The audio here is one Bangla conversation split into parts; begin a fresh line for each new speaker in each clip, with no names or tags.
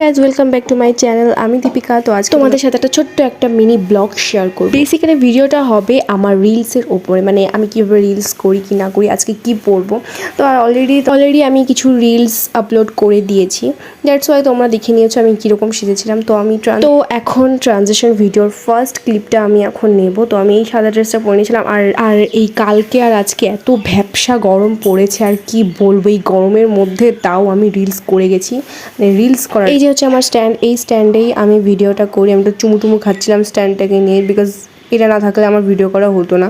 Guys welcome back to my channel. আমি দীপিকা। তো আজ তোমাদের সাথে একটা ছোট্ট একটা মিনি ব্লগ শেয়ার করব। বেসিক্যালি ভিডিওটা হবে আমার রিলসের ওপরে, মানে আমি কীভাবে রিলস করি কি না করি, আজকে কি পরবো। তো অলরেডি আমি কিছু রিলস আপলোড করে দিয়েছি, দ্যাটস ওয়াই তোমরা দেখে নিয়েছো আমি কীরকম সেজেছিলাম। তো এখন ট্রানজিশন ভিডিওর ফার্স্ট ক্লিপটা আমি এখন নেব। তো আমি এই সাদা ড্রেসটা পরে নিয়েছিলাম, আর এই কালকে আর আজকে এত ভ্যাপসা গরম পড়েছে, আর কি বলবো, এই গরমের মধ্যে তাও আমি রিলস করে গেছি। মানে রিলস করার এই যে হচ্ছে আমার স্ট্যান্ড, এই স্ট্যান্ডেই আমি ভিডিওটা করি। আমি তো চুমুটুমু খাচ্ছিলাম স্ট্যান্ডটাকে নিয়ে, বিকজ এটা না থাকলে আমার ভিডিও করা হতো না।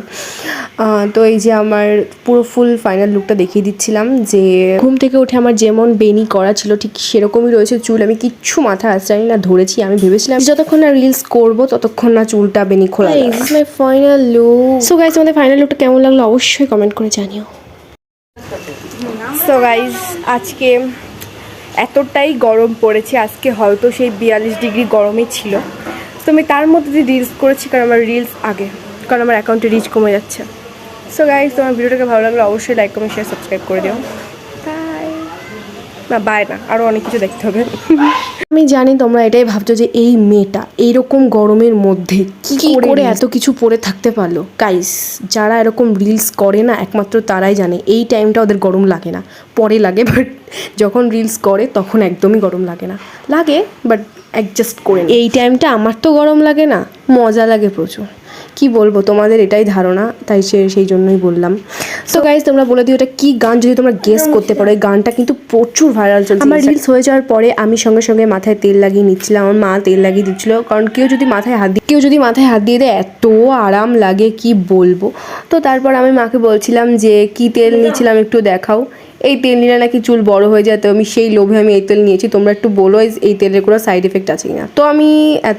তো এই যে আমার পুরো ফুল ফাইনাল লুকটা দেখিয়ে দিচ্ছিলাম, যে ঘুম থেকে উঠে আমার যেমন বেনি করা ছিল ঠিক সেরকমই রয়েছে চুল। আমি কিচ্ছু মাথা আঁচড়ানি না ধরেছি। আমি ভেবেছিলাম যতক্ষণ না রিলস করবো ততক্ষণ না চুলটা বেনি খোলা। This is my final look. So guys, তোমাদের ফাইনাল লুকটা কেমন লাগলো অবশ্যই কমেন্ট করে জানিও। সো গাইজ, আজকে এতটাই গরম পড়েছে, আজকে হয়তো সেই 42 ডিগ্রি গরমই ছিল। তো আমি তার মধ্যে দিয়ে রিলস করেছি, কারণ আমার রিলস আগে, কারণ আমার অ্যাকাউন্টে রিচ কমে যাচ্ছে। সো গাইজ, তোমার ভিডিওটাকে ভালো লাগলে অবশ্যই লাইক কমেন্ট শেয়ার সাবস্ক্রাইব করে দিও। বাই না, আরও অনেক কিছু দেখতে হবে। আমি জানি তোমরা এটাই ভাবছো যে এই মেয়েটা এইরকম গরমের মধ্যে কি করে এত কিছু পরে থাকতে পারলো। গাইস, যারা এরকম রিলস করে না একমাত্র তারাই জানে এই টাইমটা ওদের গরম লাগে না, পরে লাগে। বাট যখন রিলস করে তখন একদমই গরম লাগে না, লাগে বাট অ্যাডজাস্ট করে। এই টাইমটা আমার তো গরম লাগে না, মজা লাগে প্রচুর। কি বলবো, তোমাদের এটাই ধারণা, তাই সেই জন্যই বললাম। তো গাইজ, তোমরা বলে দিও এটা কি গান, যদি তোমরা গেস করতে পারো। এই গানটা কিন্তু প্রচুর ভাইরাল চলছে। আমার রিলস হয়ে যাওয়ার পরে আমি সঙ্গে সঙ্গে মাথায় তেল লাগিয়ে নিচ্ছিলাম। আমার মা তেল লাগিয়ে দিচ্ছিল, কারণ কেউ যদি মাথায় হাত দিয়ে দেয় এত আরাম লাগে কি বলবো। তো তারপর আমি মাকে বলছিলাম যে কি তেল নিচ্ছিলাম একটু দেখাও। এই তেল নিলে নাকি চুল বড় হয়ে যায়, তো আমি সেই লোভে আমি এই তেল নিয়েছি। তোমরা একটু বলো এই তেলের কোনো সাইড এফেক্ট আছে কিনা। তো আমি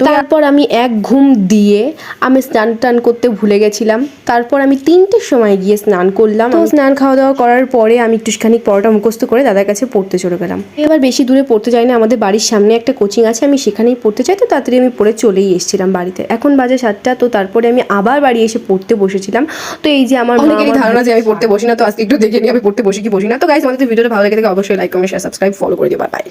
তারপর আমি এক ঘুম দিয়ে আমি স্নান করতে ভুলে গেছিলাম। তারপর আমি 3টের সময় গিয়ে স্নান করলাম। তো স্নান খাওয়া দাওয়া করার পরে আমি একটুখানি পড়াটা মুখস্থ করে দাদার কাছে পড়তে চলে গেলাম। এবার বেশি দূরে পড়তে যাই না, আমাদের বাড়ির সামনে একটা কোচিং আছে, আমি সেখানেই পড়তে চাই। তো তাড়াতাড়ি আমি পড়ে চলেই এসেছিলাম বাড়িতে। এখন বাজে 7টা। তো তারপরে আমি আবার বাড়ি এসে পড়তে বসেছিলাম। তো এই যে আমার অনেকেরই ধারণা যে আমি পড়তে বসি না, তো আজকে একটু দেখে নিই আমি পড়তে বসি কি বসি না। তো গাইস, আমাদের ভিডিওটা ভালো লেগে থাকে অবশ্যই like comment share subscribe follow করে দিও। বাই।